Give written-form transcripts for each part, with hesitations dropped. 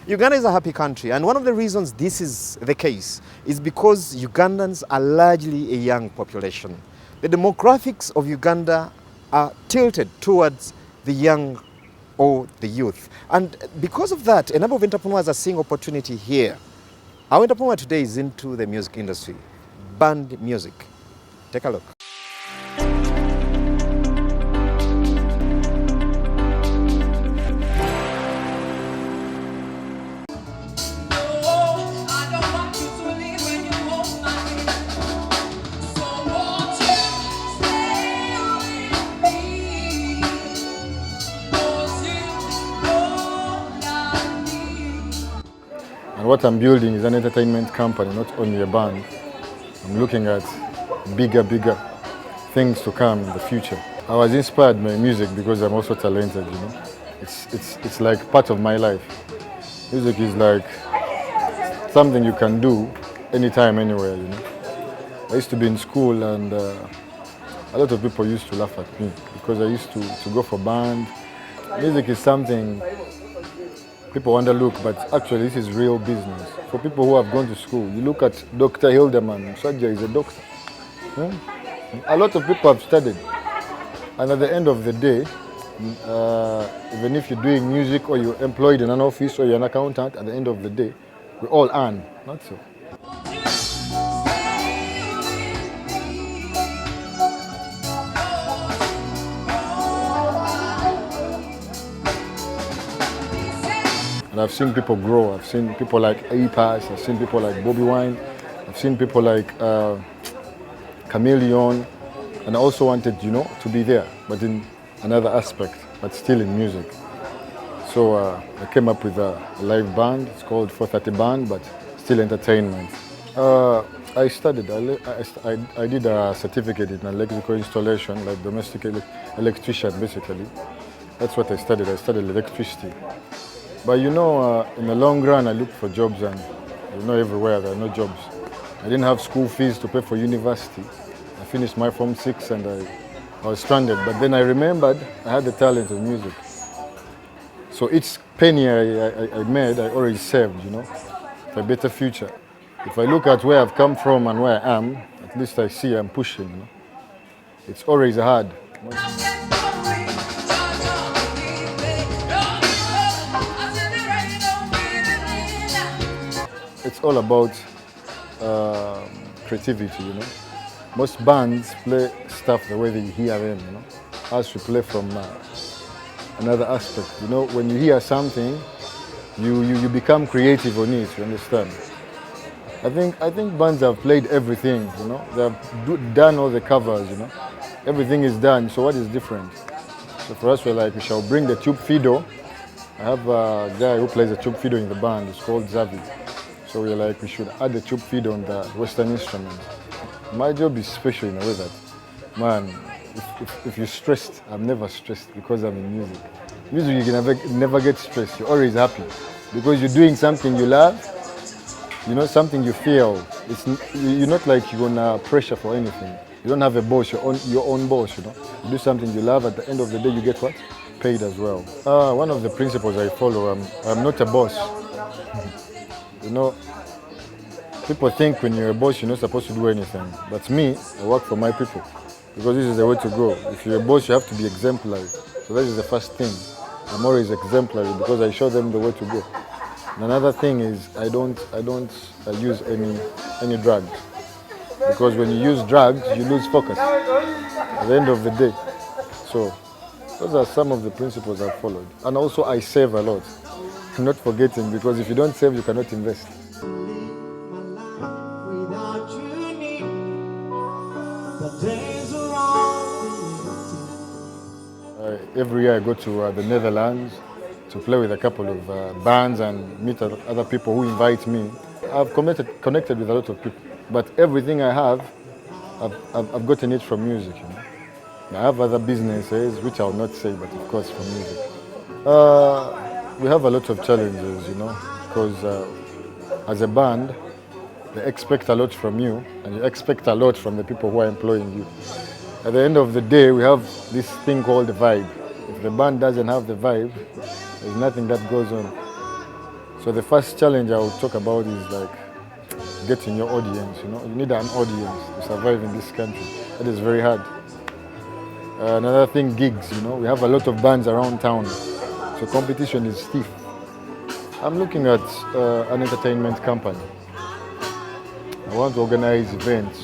Uganda is a happy country, and one of the reasons this is the case is because Ugandans are largely a young population. The demographics of Uganda are tilted towards the young or the youth. And because of that, a number of entrepreneurs are seeing opportunity here. Our entrepreneur today is into the music industry, band music. Take a look. And what I'm building is an entertainment company, not only a band. I'm looking at bigger things to come in the future. I was inspired by music because I'm also talented, you know. It's like part of my life. Music is like something you can do anytime, anywhere, you know. I used to be in school and a lot of people used to laugh at me because I used to go for band. Music is something people underlook, but actually this is real business. For people who have gone to school, you look at Dr. Hildeman, Sajja is a doctor. A lot of people have studied. And at the end of the day, even if you're doing music or you're employed in an office or you're an accountant, at the end of the day, we all earn, not so. And I've seen people grow. I've seen people like A-Pass, I've seen people like Bobby Wine, I've seen people like Chameleon, and I also wanted, you know, to be there, but in another aspect, but still in music. So I came up with a live band. It's called 430 Band, but still entertainment. I studied. I did a certificate in electrical installation, like domestic electrician, basically. That's what I studied. I studied electricity. But you know, in the long run, I looked for jobs, and you know, everywhere there are no jobs. I didn't have school fees to pay for university. I finished my Form 6 and I was stranded. But then I remembered I had the talent of music. So each penny I made, I already saved, you know, for a better future. If I look at where I've come from and where I am, at least I see I'm pushing, you know. It's always hard. It's all about creativity, you know. Most bands play stuff the way they hear them, you know. Us, we play from another aspect. You know, when you hear something, you become creative on it, you understand? I think bands have played everything, you know. They have done all the covers, you know. Everything is done, so what is different? So for us, we're like, we shall bring the tube fiddle. I have a guy who plays the tube fiddle in the band. It's called Zavi. So we're like, we should add the tube fiddle on the Western instrument. My job is special in a way that, man, if you're stressed, I'm never stressed because I'm in music. Music, you can never get stressed. You're always happy because you're doing something you love, you know, something you feel. You're not like you're under pressure for anything. You don't have a boss, your own boss, you know. You do something you love, at the end of the day, you get what? Paid as well. One of the principles I follow, I'm not a boss. You know, people think when you're a boss, you're not supposed to do anything. But me, I work for my people because this is the way to go. If you're a boss, you have to be exemplary. So that is the first thing. I'm always exemplary because I show them the way to go. And another thing is I don't use any drugs because when you use drugs, you lose focus at the end of the day. So those are some of the principles I've followed. And also I save a lot. I'm not forgetting because if you don't save, you cannot invest. Every year I go to the Netherlands to play with a couple of bands and meet other people who invite me. I've connected with a lot of people, but everything I have, I've gotten it from music. You know? I have other businesses, which I'll not say, but of course from music. We have a lot of challenges, you know, because as a band, they expect a lot from you, and you expect a lot from the people who are employing you. At the end of the day, we have this thing called the vibe. If the band doesn't have the vibe, there's nothing that goes on. So the first challenge I will talk about is like getting your audience. You know, you need an audience to survive in this country. It is very hard. Another thing, gigs. You know, we have a lot of bands around town, so competition is stiff. I'm looking at an entertainment company. I want to organize events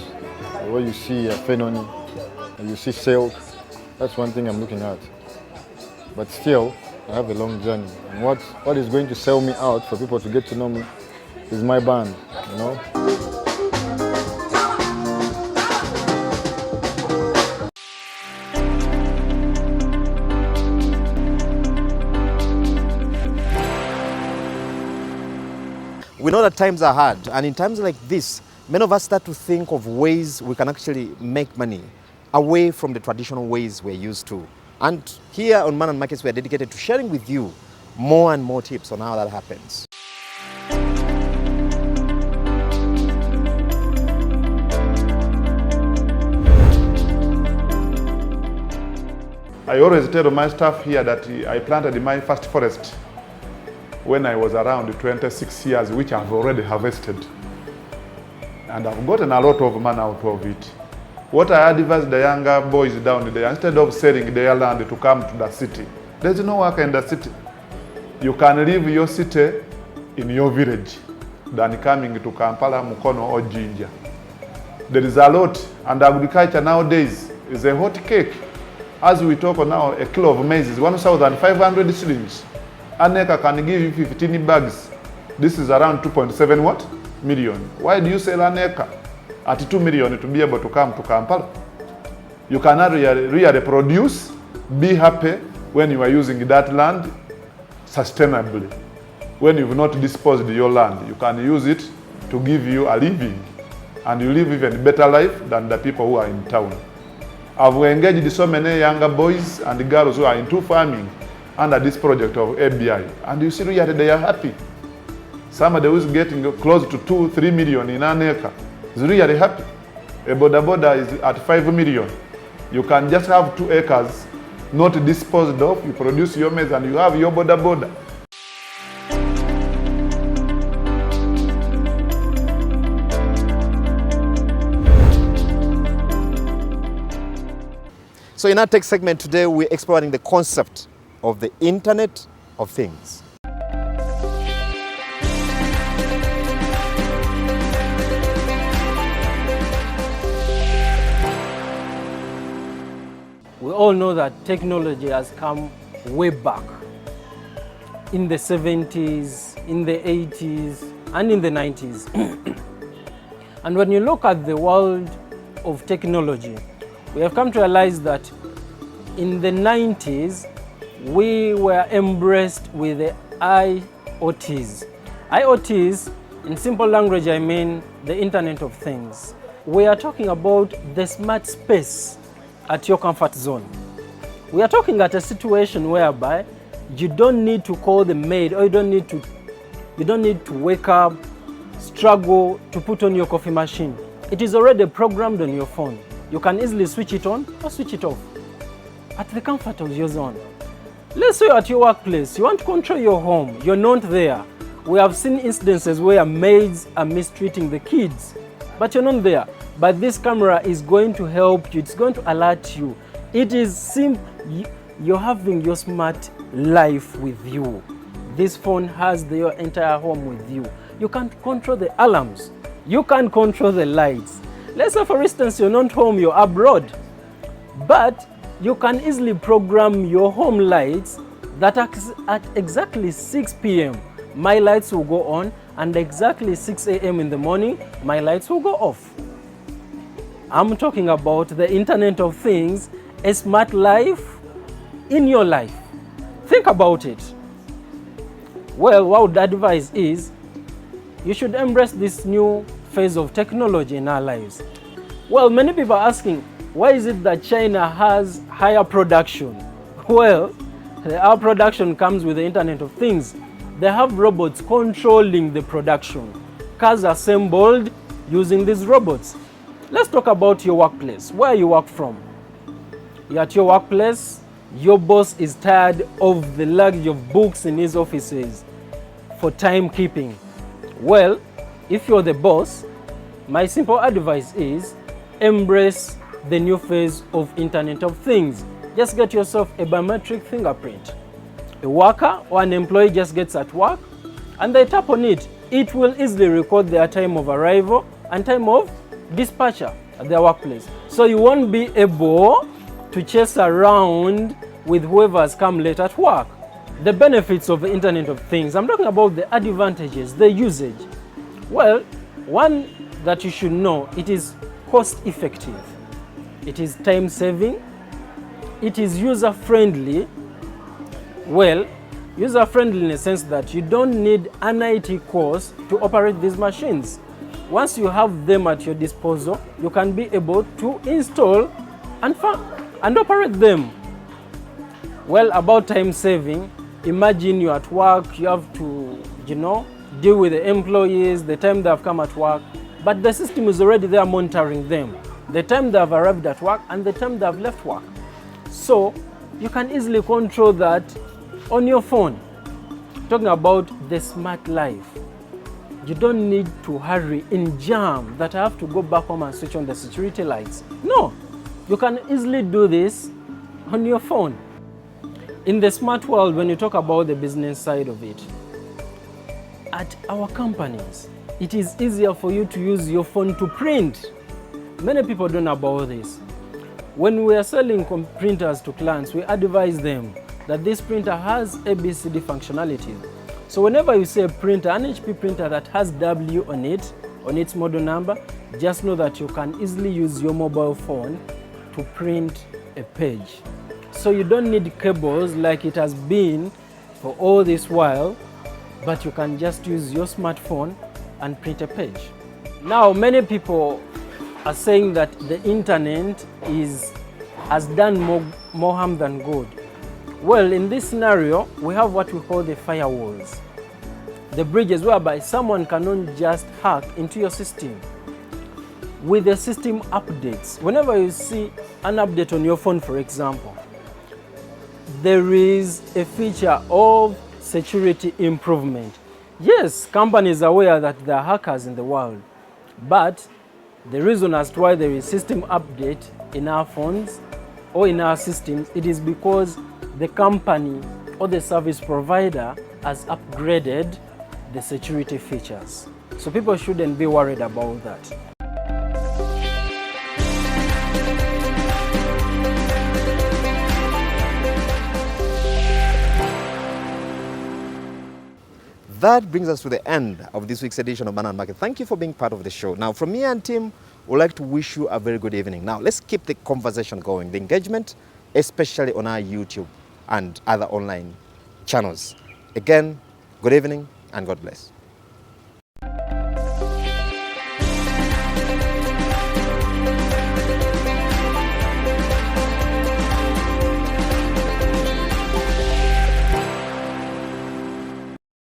where you see a Fenoni and you see Silk. That's one thing I'm looking at. But still, I have a long journey. And what is going to sell me out for people to get to know me is my band, you know? We know that times are hard, and in times like this, many of us start to think of ways we can actually make money away from the traditional ways we're used to. And here on Money and Markets, we are dedicated to sharing with you more and more tips on how that happens. I always tell my staff here that I planted my first forest when I was around 26 years, which I've already harvested. And I've gotten a lot of money out of it. What I advise the younger boys down there, instead of selling their land to come to the city, there's no work in the city. You can leave your city in your village than coming to Kampala, Mukono or Jinja. There is a lot, and agriculture nowadays is a hot cake. As we talk now, a kilo of maize is 1,500 shillings. An acre can give you 15 bags. This is around 2.7 what? Million. Why do you sell an acre at 2 million to be able to come to Kampala? You cannot really produce, be happy when you are using that land sustainably. When you've not disposed your land, you can use it to give you a living, and you live even better life than the people who are in town. I've engaged so many younger boys and girls who are into farming under this project of ABI, and you see really they are happy. Somebody who is getting close to 2-3 million in an acre is really happy. A boda is at 5 million. You can just have 2 acres, not disposed of. You produce your maize and you have your boda. So in our tech segment today, we're exploring the concept of the Internet of Things. We all know that technology has come way back in the 70s, in the 80s, and in the 90s. And when you look at the world of technology, we have come to realize that in the 90s, we were embraced with the IoTs. IoTs, in simple language, I mean the Internet of Things. We are talking about the smart space at your comfort zone. We are talking at a situation whereby you don't need to call the maid, or you don't need to wake up, struggle to put on your coffee machine. It is already programmed on your phone. You can easily switch it on or switch it off at the comfort of your zone. Let's say you're at your workplace, you want to control your home, you're not there. We have seen instances where maids are mistreating the kids, but you're not there. But this camera is going to help you, it's going to alert you. It is simple. You're having your smart life with you. This phone has your entire home with you. You can control the alarms, you can control the lights. Let's say, for instance, you're not home, you're abroad, but you can easily program your home lights that at exactly 6 p.m. my lights will go on, and exactly 6 a.m. in the morning, my lights will go off. I'm talking about the Internet of Things, a smart life in your life. Think about it. Well, what I would advise is you should embrace this new phase of technology in our lives. Well, many people are asking, why is it that China has higher production? Well, our production comes with the Internet of Things. They have robots controlling the production. Cars are assembled using these robots. Let's talk about your workplace, where you work from. You're at your workplace, your boss is tired of the luggage of books in his offices, for timekeeping. Well, if you're the boss, my simple advice is embrace the new phase of Internet of Things. Just get yourself a biometric fingerprint. A worker or an employee just gets at work and they tap on it. It will easily record their time of arrival and time of dispatcher at their workplace. So you won't be able to chase around with whoever has come late at work. The benefits of the Internet of Things, I'm talking about the advantages, the usage. Well, one that you should know, it is cost effective. It is time saving. It is user friendly. Well, user friendly in the sense that you don't need an IT course to operate these machines. Once you have them at your disposal, you can be able to install and operate them. Well, about time saving, imagine you're at work, you have to, deal with the employees, the time they have come at work, but the system is already there monitoring them, the time they have arrived at work and the time they have left work. So you can easily control that on your phone. Talking about the smart life. You don't need to hurry in jam that I have to go back home and switch on the security lights. No, you can easily do this on your phone. In the smart world, when you talk about the business side of it, at our companies, it is easier for you to use your phone to print. Many people don't know about this. When we are selling printers to clients, we advise them that this printer has ABCD functionality. So whenever you say a printer, an HP printer that has W on it, on its model number, just know that you can easily use your mobile phone to print a page. So you don't need cables like it has been for all this while, but you can just use your smartphone and print a page. Now, many people are saying that the internet has done more harm than good. Well, in this scenario, we have what we call the firewalls. The bridges whereby someone cannot just hack into your system. With the system updates, whenever you see an update on your phone, for example, there is a feature of security improvement. Yes, companies are aware that there are hackers in the world, but the reason as to why there is system update in our phones or in our systems, it is because the company or the service provider has upgraded the security features. So people shouldn't be worried about that. That brings us to the end of this week's edition of Money and Market. Thank you for being part of the show. Now, from me and team, we'd like to wish you a very good evening. Now, let's keep the conversation going, the engagement, especially on our YouTube and other online channels. Again, good evening and God bless.